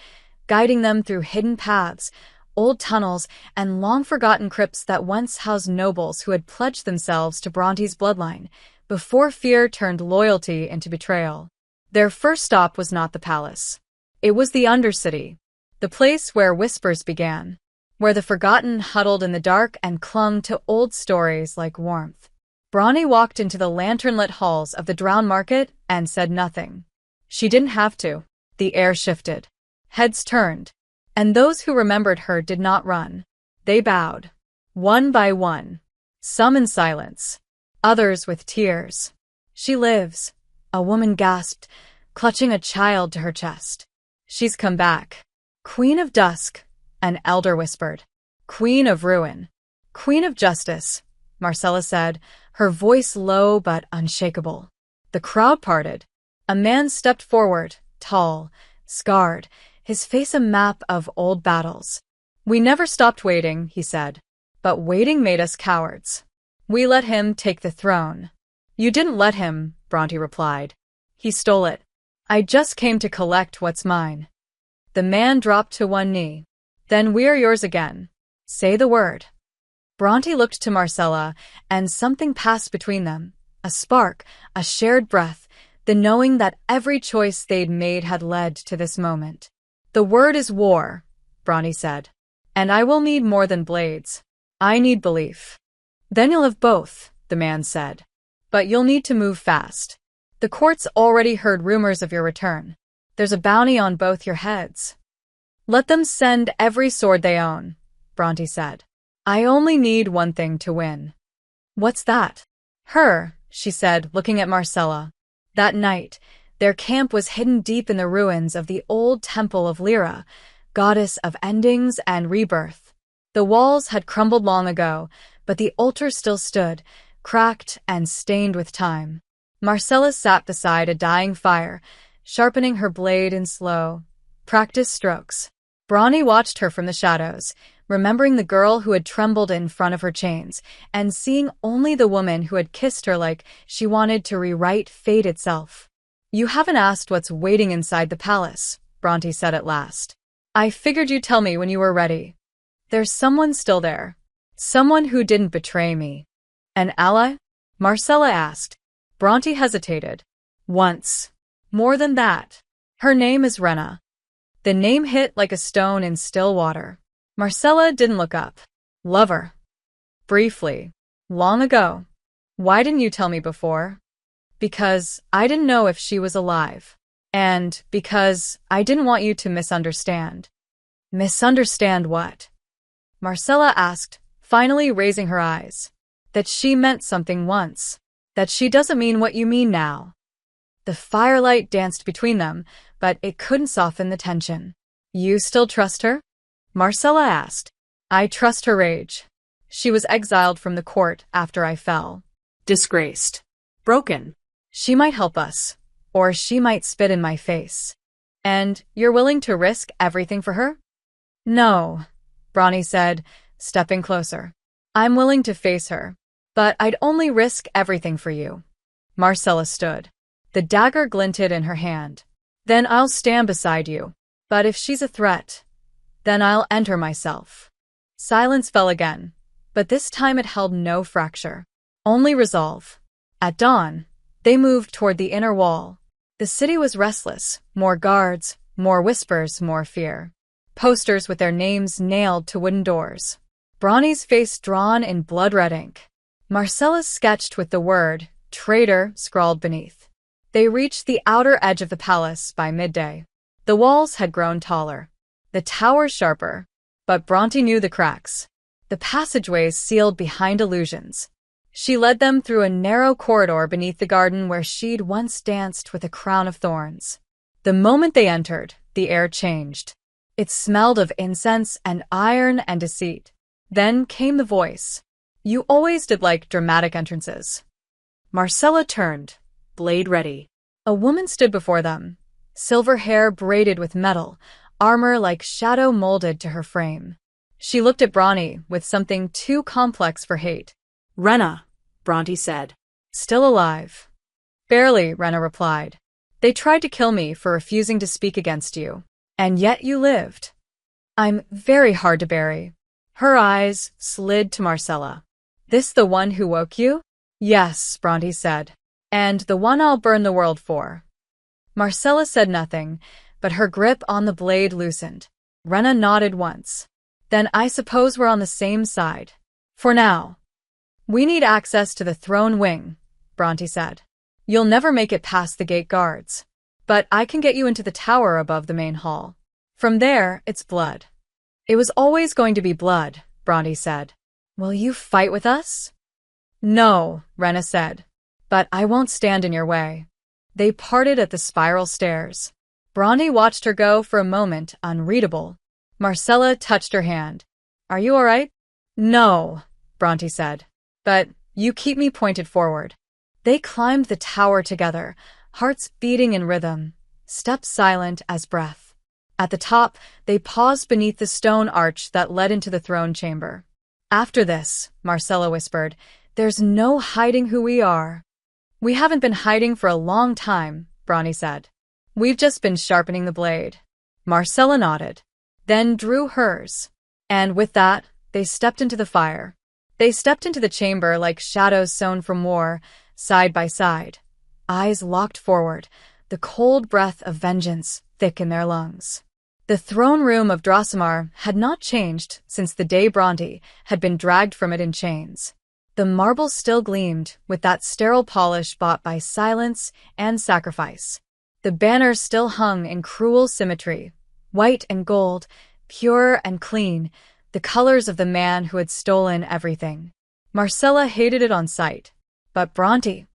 guiding them through hidden paths, old tunnels, and long-forgotten crypts that once housed nobles who had pledged themselves to Bronte's bloodline, before fear turned loyalty into betrayal. Their first stop was not the palace. It was the Undercity, the place where whispers began, where the forgotten huddled in the dark and clung to old stories like warmth. Bronte walked into the lantern-lit halls of the Drowned Market and said nothing. She didn't have to. The air shifted. Heads turned. And those who remembered her did not run. They bowed. One by one. Some in silence. Others with tears. "She lives," a woman gasped, clutching a child to her chest. "She's come back." "Queen of Dusk," an elder whispered. "Queen of Ruin." "Queen of Justice," Marcella said, her voice low but unshakable. The crowd parted. A man stepped forward, tall, scarred, his face a map of old battles. "We never stopped waiting," he said. "But waiting made us cowards. We let him take the throne." "You didn't let him," Bronte replied. "He stole it. I just came to collect what's mine." The man dropped to one knee. "Then we're yours again. Say the word." Bronte looked to Marcella, and something passed between them. A spark, a shared breath, the knowing that every choice they'd made had led to this moment. "The word is war," Bronte said. "And I will need more than blades. I need belief." "Then you'll have both," the man said. "But you'll need to move fast. The court's already heard rumors of your return. There's a bounty on both your heads." "Let them send every sword they own," Bronte said. "I only need one thing to win." "What's that?" "Her," she said, looking at Marcella. That night, their camp was hidden deep in the ruins of the old temple of Lyra, goddess of endings and rebirth. The walls had crumbled long ago, but the altar still stood, cracked and stained with time. Marcella sat beside a dying fire, sharpening her blade in slow, practiced strokes. Bronte watched her from the shadows, remembering the girl who had trembled in front of her chains, and seeing only the woman who had kissed her like she wanted to rewrite fate itself. "You haven't asked what's waiting inside the palace," Bronte said at last. "I figured you'd tell me when you were ready. There's someone still there. Someone who didn't betray me." "An ally?" Marcella asked. Bronte hesitated. "Once. More than that. Her name is Rena." The name hit like a stone in still water. Marcella didn't look up. "Lover." "Briefly. Long ago." "Why didn't you tell me before?" "Because I didn't know if she was alive. And because I didn't want you to misunderstand." "Misunderstand what?" Marcella asked, finally raising her eyes. "That she meant something once. That she doesn't mean what you mean now." The firelight danced between them, but it couldn't soften the tension. "You still trust her?" Marcella asked. "I trust her rage. She was exiled from the court after I fell. Disgraced. Broken. She might help us, or she might spit in my face." "And you're willing to risk everything for her?" "No," Bronte said, stepping closer. "I'm willing to face her, but I'd only risk everything for you." Marcella stood. The dagger glinted in her hand. "Then I'll stand beside you. But if she's a threat, then I'll end her myself." Silence fell again, but this time it held no fracture, only resolve. At dawn, they moved toward the inner wall. The city was restless, more guards, more whispers, more fear. Posters with their names nailed to wooden doors. Bronte's face drawn in blood-red ink. Marcella's sketched with the word, "traitor," scrawled beneath. They reached the outer edge of the palace by midday. The walls had grown taller, the towers sharper, but Bronte knew the cracks. The passageways sealed behind illusions. She led them through a narrow corridor beneath the garden where she'd once danced with a crown of thorns. The moment they entered, the air changed. It smelled of incense and iron and deceit. Then came the voice. "You always did like dramatic entrances." Marcella turned, blade ready. A woman stood before them, silver hair braided with metal, armor like shadow molded to her frame. She looked at Bronte with something too complex for hate. Rena, Bronte said. Still alive. Barely, Rena replied. They tried to kill me for refusing to speak against you. And yet you lived. I'm very hard to bury. Her eyes slid to Marcella. This the one who woke you? Yes, Bronte said. And the one I'll burn the world for. Marcella said nothing, but her grip on the blade loosened. Rena nodded once. Then I suppose we're on the same side. For now. We need access to the throne wing, Bronte said. You'll never make it past the gate guards. But I can get you into the tower above the main hall. From there, it's blood. It was always going to be blood, Bronte said. Will you fight with us? No, Rena said. But I won't stand in your way. They parted at the spiral stairs. Bronte watched her go for a moment, unreadable. Marcella touched her hand. Are you all right? No, Bronte said. But you keep me pointed forward. They climbed the tower together, hearts beating in rhythm, steps silent as breath. At the top, they paused beneath the stone arch that led into the throne chamber. After this, Marcella whispered, there's no hiding who we are. We haven't been hiding for a long time, Bronte said. We've just been sharpening the blade. Marcella nodded, then drew hers. And with that, they stepped into the fire. They stepped into the chamber like shadows sown from war, side by side. Eyes locked forward, the cold breath of vengeance thick in their lungs. The throne room of Drossamar had not changed since the day Bronte had been dragged from it in chains. The marble still gleamed with that sterile polish bought by silence and sacrifice. The banners still hung in cruel symmetry, white and gold, pure and clean, the colors of the man who had stolen everything. Marcella hated it on sight. But Bronte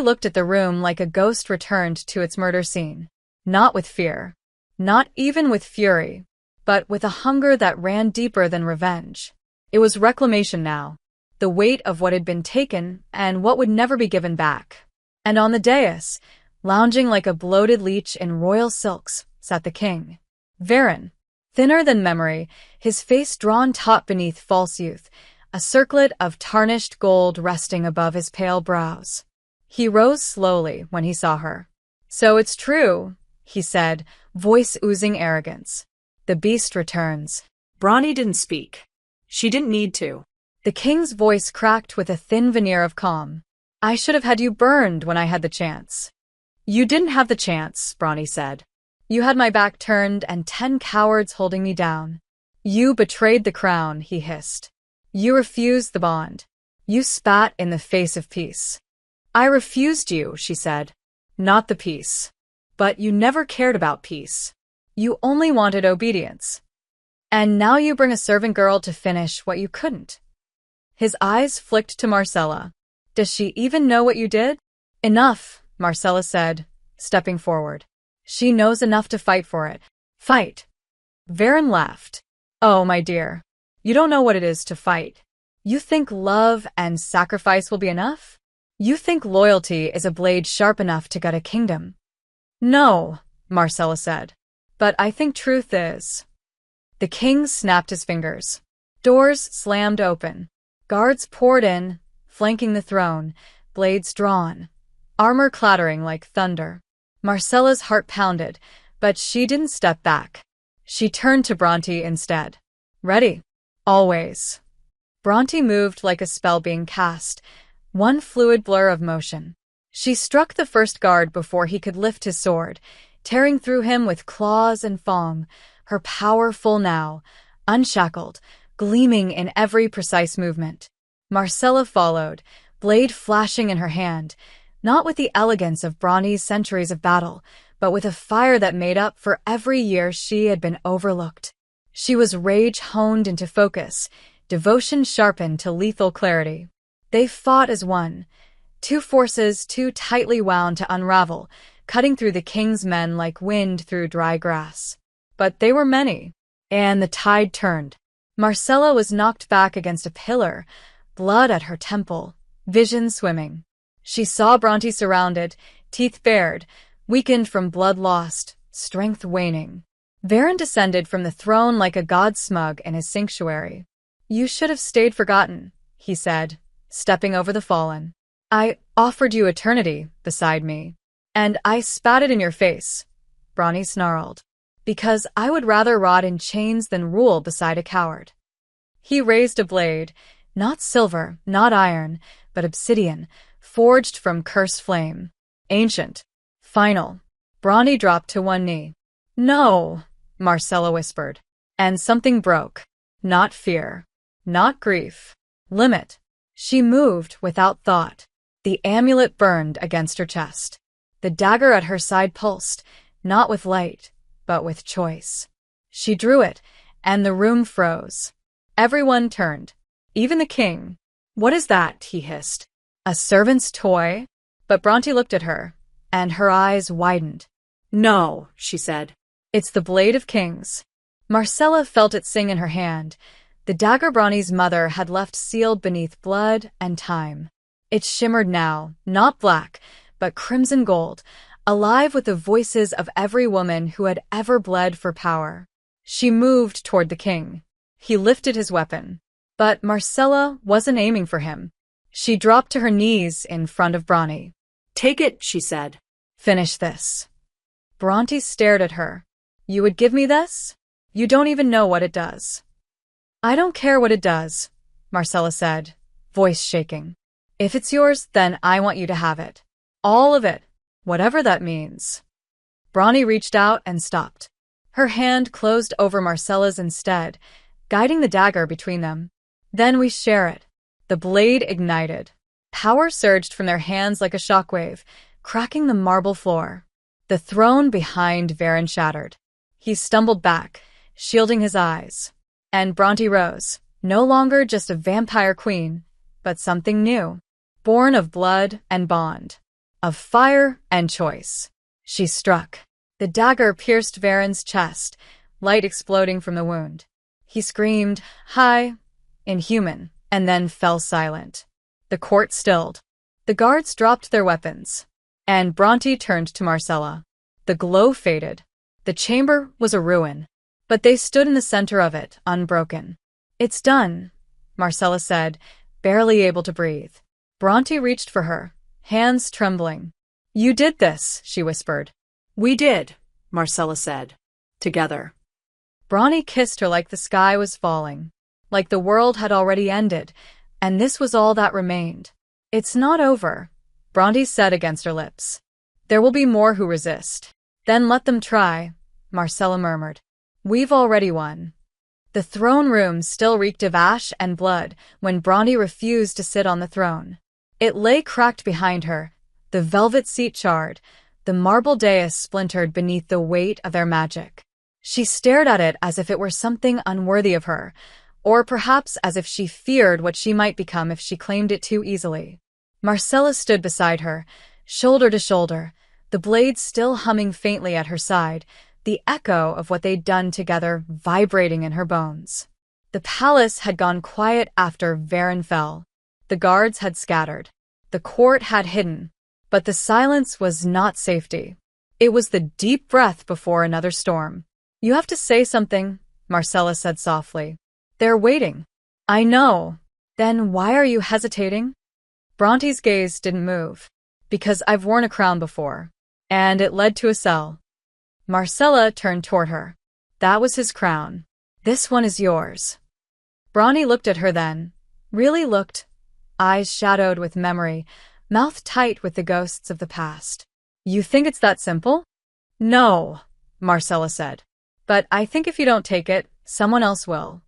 looked at the room like a ghost returned to its murder scene. Not with fear, not even with fury, but with a hunger that ran deeper than revenge. It was reclamation now. The weight of what had been taken and what would never be given back. And on the dais, lounging like a bloated leech in royal silks, sat the king. Varen, thinner than memory, his face drawn taut beneath false youth, a circlet of tarnished gold resting above his pale brows. He rose slowly when he saw her. So it's true, he said, voice oozing arrogance. The beast returns. Bronte didn't speak. She didn't need to. The king's voice cracked with a thin veneer of calm. I should have had you burned when I had the chance. You didn't have the chance, Bronte said. You had my back turned and 10 cowards holding me down. You betrayed the crown, he hissed. You refused the bond. You spat in the face of peace. I refused you, she said. Not the peace. But you never cared about peace. You only wanted obedience. And now you bring a servant girl to finish what you couldn't. His eyes flicked to Marcella. Does she even know what you did? Enough, Marcella said, stepping forward. She knows enough to fight for it. Fight. Varen laughed. Oh, my dear. You don't know what it is to fight. You think love and sacrifice will be enough? You think loyalty is a blade sharp enough to gut a kingdom? No, Marcella said. But I think truth is. The king snapped his fingers. Doors slammed open. Guards poured in, flanking the throne, blades drawn, armor clattering like thunder. Marcella's heart pounded, but she didn't step back. She turned to Bronte instead. Ready. Always. Bronte moved like a spell being cast, one fluid blur of motion. She struck the first guard before he could lift his sword, tearing through him with claws and fang, her power full now, unshackled, gleaming in every precise movement. Marcella followed, blade flashing in her hand, not with the elegance of Bronte's centuries of battle, but with a fire that made up for every year she had been overlooked. She was rage honed into focus, devotion sharpened to lethal clarity. They fought as one, two forces too tightly wound to unravel, cutting through the king's men like wind through dry grass. But they were many, and the tide turned. Marcella was knocked back against a pillar, blood at her temple, vision swimming. She saw Bronte surrounded, teeth bared, weakened from blood lost, strength waning. Varen descended from the throne like a god smug in his sanctuary. "You should have stayed forgotten," he said, stepping over the fallen. "I offered you eternity beside me, and I spat it in your face," Bronny snarled, "because I would rather rot in chains than rule beside a coward." He raised a blade, not silver, not iron, but obsidian, forged from cursed flame. Ancient. Final. Bronny dropped to one knee. "No," Marcella whispered. And something broke. Not fear. Not grief. Limit. She moved without thought. The amulet burned against her chest. The dagger at her side pulsed, not with light, but with choice. She drew it, and the room froze. Everyone turned. Even the king. "What is that?" he hissed. "A servant's toy?" But Bronte looked at her, and her eyes widened. "No," she said. "It's the blade of kings." Marcella felt it sing in her hand. The dagger Bronny's mother had left sealed beneath blood and time. It shimmered now, not black, but crimson gold, alive with the voices of every woman who had ever bled for power. She moved toward the king. He lifted his weapon. But Marcella wasn't aiming for him. She dropped to her knees in front of Bronny. "Take it," she said. "Finish this." Bronte stared at her. "You would give me this? You don't even know what it does." "I don't care what it does," Marcella said, voice shaking. "If it's yours, then I want you to have it. All of it, whatever that means." Bronny reached out and stopped. Her hand closed over Marcella's instead, guiding the dagger between them. "Then we share it." The blade ignited. Power surged from their hands like a shockwave, cracking the marble floor. The throne behind Varen shattered. He stumbled back, shielding his eyes. And Bronte rose, no longer just a vampire queen, but something new, born of blood and bond, of fire and choice. She struck. The dagger pierced Varen's chest, light exploding from the wound. He screamed, "Hi!" inhuman, and then fell silent. The court stilled. The guards dropped their weapons, and Bronte turned to Marcella. The glow faded. The chamber was a ruin, but they stood in the center of it, unbroken. "It's done," Marcella said, barely able to breathe. Bronte reached for her, hands trembling. "You did this," she whispered. "We did," Marcella said. "Together." Bronte kissed her like the sky was falling, like the world had already ended, and this was all that remained. "It's not over," Bronte said against her lips. "There will be more who resist." "Then let them try," Marcella murmured. "We've already won." The throne room still reeked of ash and blood when Bronte refused to sit on the throne. It lay cracked behind her, the velvet seat charred, the marble dais splintered beneath the weight of their magic. She stared at it as if it were something unworthy of her, or perhaps as if she feared what she might become if she claimed it too easily. Marcella stood beside her, shoulder to shoulder, the blade still humming faintly at her side, the echo of what they'd done together vibrating in her bones. The palace had gone quiet after Varen fell. The guards had scattered. The court had hidden. But the silence was not safety. It was the deep breath before another storm. "You have to say something," Marcella said softly. "They're waiting." "I know." "Then why are you hesitating?" Bronte's gaze didn't move. "Because I've worn a crown before. And it led to a cell." Marcella turned toward her. "That was his crown. This one is yours." Bronte looked at her then. Really looked. Eyes shadowed with memory, mouth tight with the ghosts of the past. "You think it's that simple?" "No," Marcella said. "But I think if you don't take it, someone else will."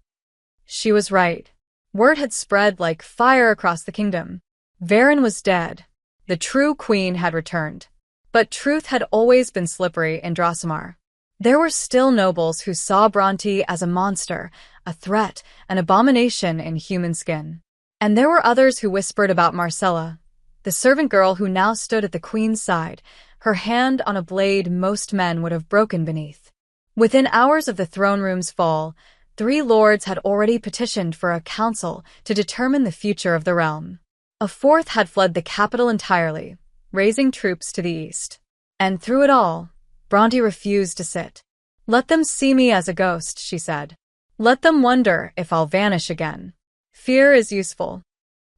She was right. Word had spread like fire across the kingdom. Varen was dead. The true queen had returned. But truth had always been slippery in Drossamar. There were still nobles who saw Bronte as a monster, a threat, an abomination in human skin. And there were others who whispered about Marcella, the servant girl who now stood at the queen's side, her hand on a blade most men would have broken beneath. Within hours of the throne room's fall, 3 lords had already petitioned for a council to determine the future of the realm. A 4th had fled the capital entirely, raising troops to the east. And through it all, Bronte refused to sit. "Let them see me as a ghost," she said. "Let them wonder if I'll vanish again. Fear is useful.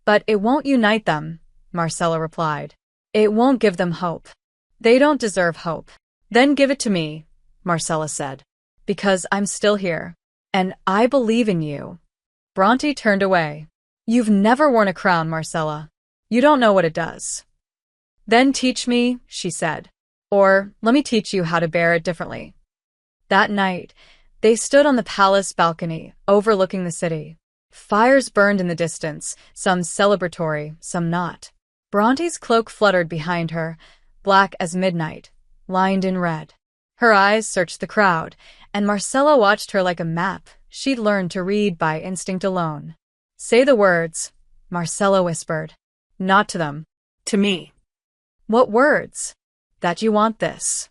But it won't unite them," Marcella replied. "It won't give them hope. They don't deserve hope." "Then give it to me," Marcella said. "Because I'm still here. And I believe in you." Bronte turned away. "You've never worn a crown, Marcella. You don't know what it does." "Then teach me," she said. "Or let me teach you how to bear it differently." That night, they stood on the palace balcony, overlooking the city. Fires burned in the distance, some celebratory, some not. Bronte's cloak fluttered behind her, black as midnight, lined in red. Her eyes searched the crowd, and Marcella watched her like a map she'd learned to read by instinct alone. "Say the words," Marcella whispered. "Not to them. To me." "What words?" "That you want this."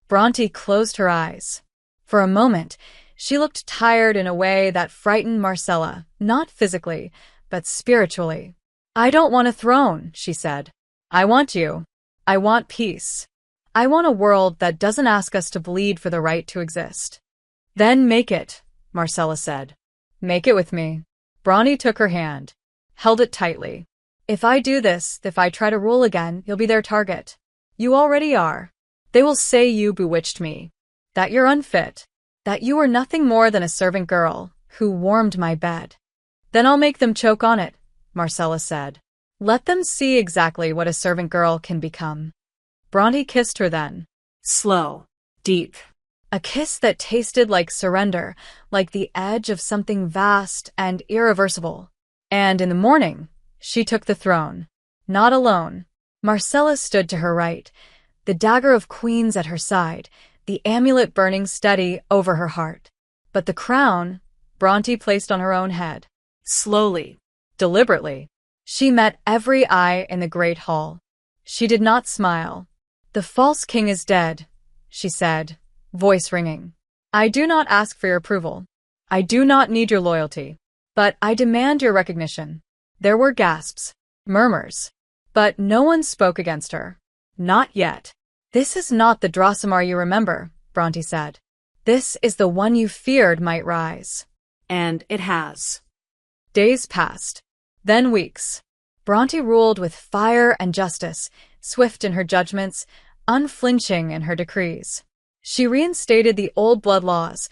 Bronte closed her eyes. For a moment, she looked tired in a way that frightened Marcella, not physically, but spiritually. "I don't want a throne," she said. "I want you. I want peace. I want a world that doesn't ask us to bleed for the right to exist." "Then make it," Marcella said. "Make it with me." Bronte took her hand, held it tightly. "If I do this, if I try to rule again, you'll be their target. You already are. They will say you bewitched me, that you're unfit, that you were nothing more than a servant girl who warmed my bed." "Then I'll make them choke on it," Marcella said. "Let them see exactly what a servant girl can become." Bronte kissed her then. Slow, deep. A kiss that tasted like surrender, like the edge of something vast and irreversible. And in the morning, she took the throne. Not alone. Marcella stood to her right, the dagger of queens at her side, the amulet burning steady over her heart. But the crown, Bronte placed on her own head. Slowly, deliberately. She met every eye in the great hall. She did not smile. "The false king is dead," she said, voice ringing. "I do not ask for your approval. I do not need your loyalty. But I demand your recognition." There were gasps, murmurs. But no one spoke against her. Not yet. "This is not the Drossamar you remember," Bronte said. "This is the one you feared might rise." And it has. Days passed. Then weeks. Bronte ruled with fire and justice, swift in her judgments, unflinching in her decrees. She reinstated the old blood laws,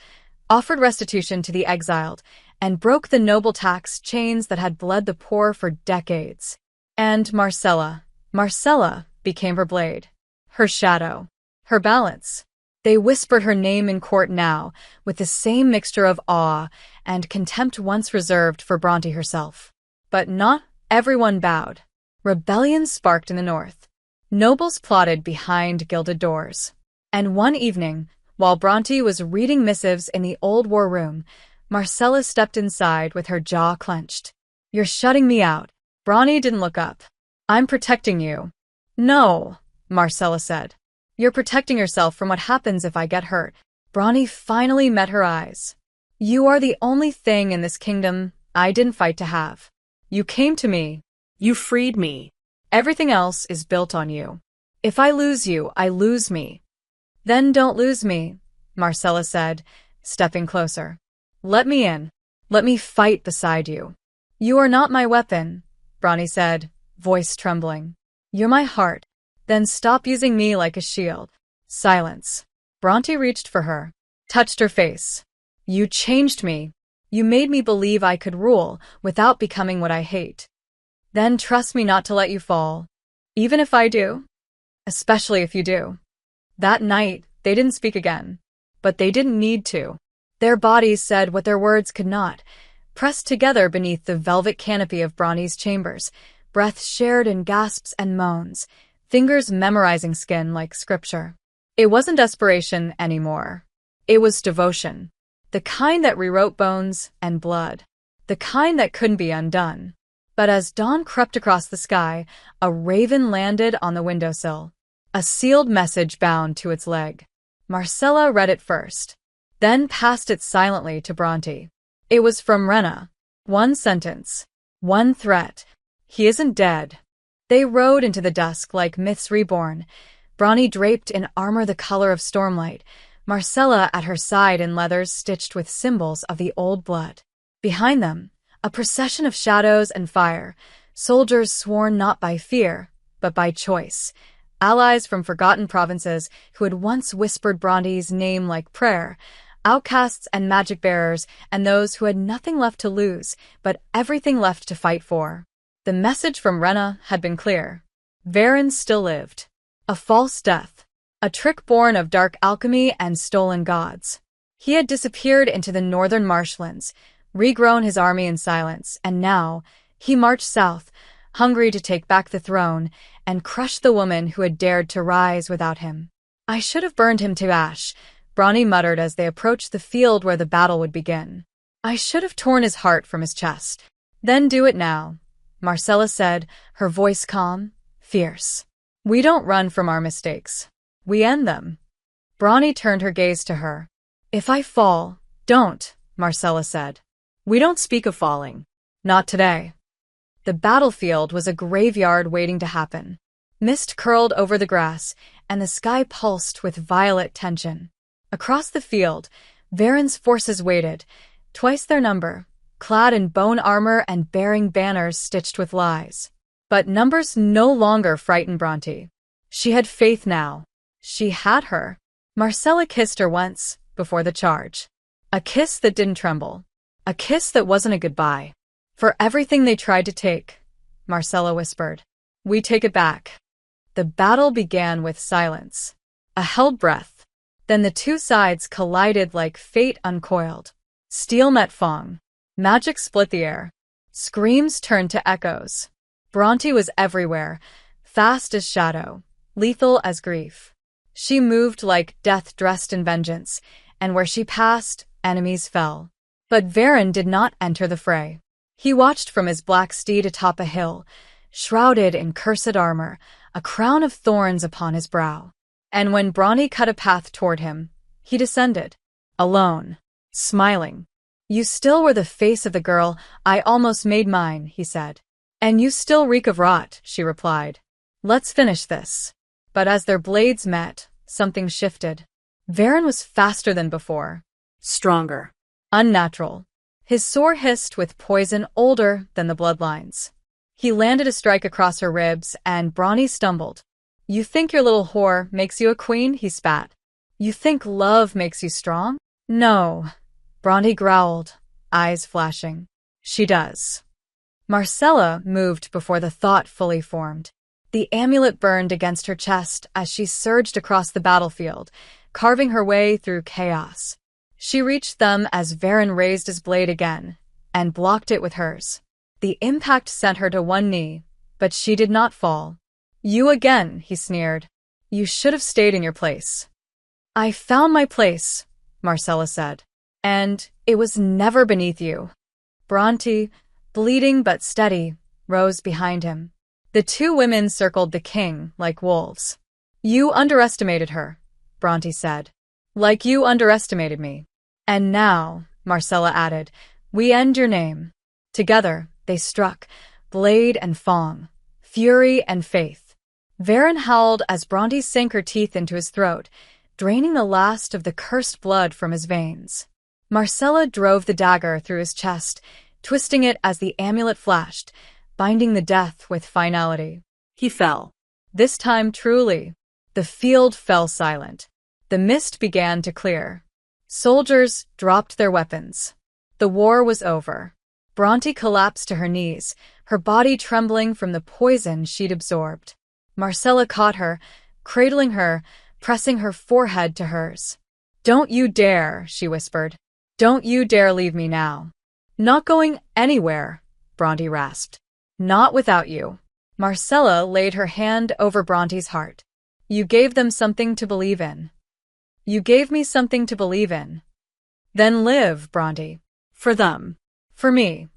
offered restitution to the exiled, and broke the noble tax chains that had bled the poor for decades. And Marcella became her blade, her shadow, her balance. They whispered her name in court now, with the same mixture of awe and contempt once reserved for Bronte herself. But not everyone bowed. Rebellion sparked in the north. Nobles plotted behind gilded doors. And one evening, while Bronte was reading missives in the old war room, Marcella stepped inside with her jaw clenched. "You're shutting me out." Bronte didn't look up. "I'm protecting you." "No," Marcella said. "You're protecting yourself from what happens if I get hurt." Bronte finally met her eyes. "You are the only thing in this kingdom I didn't fight to have. You came to me. You freed me. Everything else is built on you. If I lose you, I lose me." "Then don't lose me," Marcella said, stepping closer. "Let me in. Let me fight beside you." "You are not my weapon," Bronte said, voice trembling. "You're my heart. Then stop using me like a shield." Silence. Bronte reached for her, touched her face. "You changed me. You made me believe I could rule without becoming what I hate. Then trust me not to let you fall. Even if I do. Especially if you do." That night, they didn't speak again. But they didn't need to. Their bodies said what their words could not, pressed together beneath the velvet canopy of Bronte's chambers, breath shared in gasps and moans, fingers memorizing skin like scripture. It wasn't desperation anymore. It was devotion. The kind that rewrote bones and blood. The kind that couldn't be undone. But as dawn crept across the sky, a raven landed on the windowsill. A sealed message bound to its leg. Marcella read it first, then passed it silently to Bronte. It was from Rena. One sentence. One threat. "He isn't dead." They rode into the dusk like myths reborn, Bronte draped in armor the color of stormlight, Marcella at her side in leathers stitched with symbols of the old blood. Behind them, a procession of shadows and fire, soldiers sworn not by fear, but by choice, allies from forgotten provinces who had once whispered Bronte's name like prayer, outcasts and magic bearers, and those who had nothing left to lose, but everything left to fight for. The message from Rena had been clear. Varen still lived. A false death. A trick born of dark alchemy and stolen gods. He had disappeared into the northern marshlands, regrown his army in silence, and now he marched south, hungry to take back the throne and crush the woman who had dared to rise without him. I should have burned him to ash, Bronte muttered as they approached the field where the battle would begin. I should have torn his heart from his chest. Then do it now, Marcella said, her voice calm, fierce. We don't run from our mistakes. We end them. Bronte turned her gaze to her. If I fall, don't, Marcella said. We don't speak of falling. Not today. The battlefield was a graveyard waiting to happen. Mist curled over the grass, and the sky pulsed with violet tension. Across the field, Varen's forces waited, twice their number, clad in bone armor and bearing banners stitched with lies. But numbers no longer frightened Bronte. She had faith now. She had her. Marcella kissed her once, before the charge. A kiss that didn't tremble. A kiss that wasn't a goodbye. For everything they tried to take, Marcella whispered. We take it back. The battle began with silence. A held breath. Then the two sides collided like fate uncoiled. Steel met Fong. Magic split the air. Screams turned to echoes. Bronte was everywhere, fast as shadow, lethal as grief. She moved like death dressed in vengeance, and where she passed, enemies fell. But Varen did not enter the fray. He watched from his black steed atop a hill, shrouded in cursed armor, a crown of thorns upon his brow. And when Bronte cut a path toward him, he descended, alone, smiling. You still were the face of the girl I almost made mine, he said. And you still reek of rot, she replied. Let's finish this. But as their blades met, something shifted. Varen was faster than before. Stronger. Unnatural. His sword hissed with poison older than the bloodlines. He landed a strike across her ribs, and Bronte stumbled. You think your little whore makes you a queen? He spat. You think love makes you strong? No. Bronte growled, eyes flashing. She does. Marcella moved before the thought fully formed. The amulet burned against her chest as she surged across the battlefield, carving her way through chaos. She reached them as Varen raised his blade again, and blocked it with hers. The impact sent her to one knee, but she did not fall. You again, he sneered. You should have stayed in your place. I found my place, Marcella said. And it was never beneath you. Bronte, bleeding but steady, rose behind him. The two women circled the king like wolves. You underestimated her, Bronte said. Like you underestimated me. And now, Marcella added, we end your name. Together, they struck, blade and fong, fury and faith. Varen howled as Bronte sank her teeth into his throat, draining the last of the cursed blood from his veins. Marcella drove the dagger through his chest, twisting it as the amulet flashed, binding the death with finality. He fell. This time truly. The field fell silent. The mist began to clear. Soldiers dropped their weapons. The war was over. Bronte collapsed to her knees, her body trembling from the poison she'd absorbed. Marcella caught her, cradling her, pressing her forehead to hers. Don't you dare, she whispered. Don't you dare leave me now. Not going anywhere, Bronte rasped. Not without you. Marcella laid her hand over Bronte's heart. You gave them something to believe in. You gave me something to believe in. Then live, Bronte. For them. For me.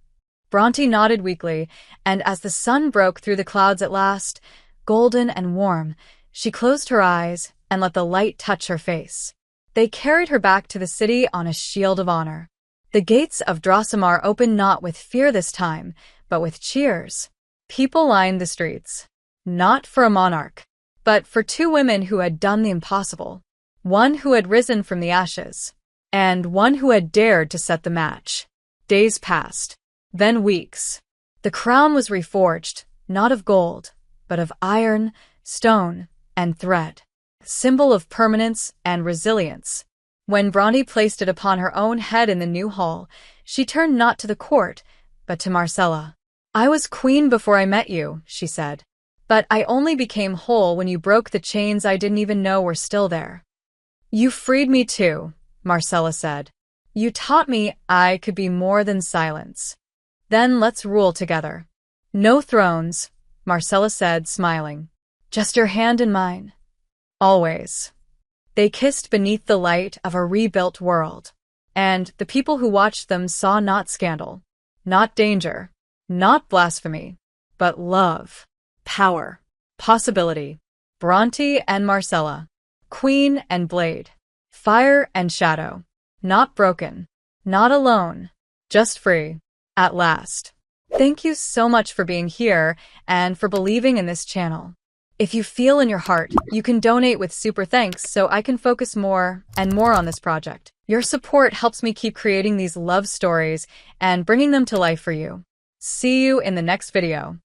Bronte nodded weakly, and as the sun broke through the clouds at last, golden and warm, she closed her eyes and let the light touch her face. They carried her back to the city on a shield of honor. The gates of Drossamar opened not with fear this time, but with cheers. People lined the streets. Not for a monarch, but for two women who had done the impossible. One who had risen from the ashes, and one who had dared to set the match. Days passed, then weeks. The crown was reforged, not of gold, but of iron, stone, and thread, symbol of permanence and resilience. When Bronte placed it upon her own head in the new hall, she turned not to the court, but to Marcella. "I was queen before I met you," she said, "but I only became whole when you broke the chains I didn't even know were still there." "You freed me too," Marcella said. "You taught me I could be more than silence. Then let's rule together." "No thrones," Marcella said, smiling. "Just your hand in mine. Always." They kissed beneath the light of a rebuilt world, and the people who watched them saw not scandal, not danger, not blasphemy, but love, power, possibility. Bronte and Marcella, queen and blade, fire and shadow, not broken, not alone, just free, at last. Thank you so much for being here and for believing in this channel. If you feel in your heart, you can donate with super thanks so I can focus more and more on this project. Your support helps me keep creating these love stories and bringing them to life for you. See you in the next video.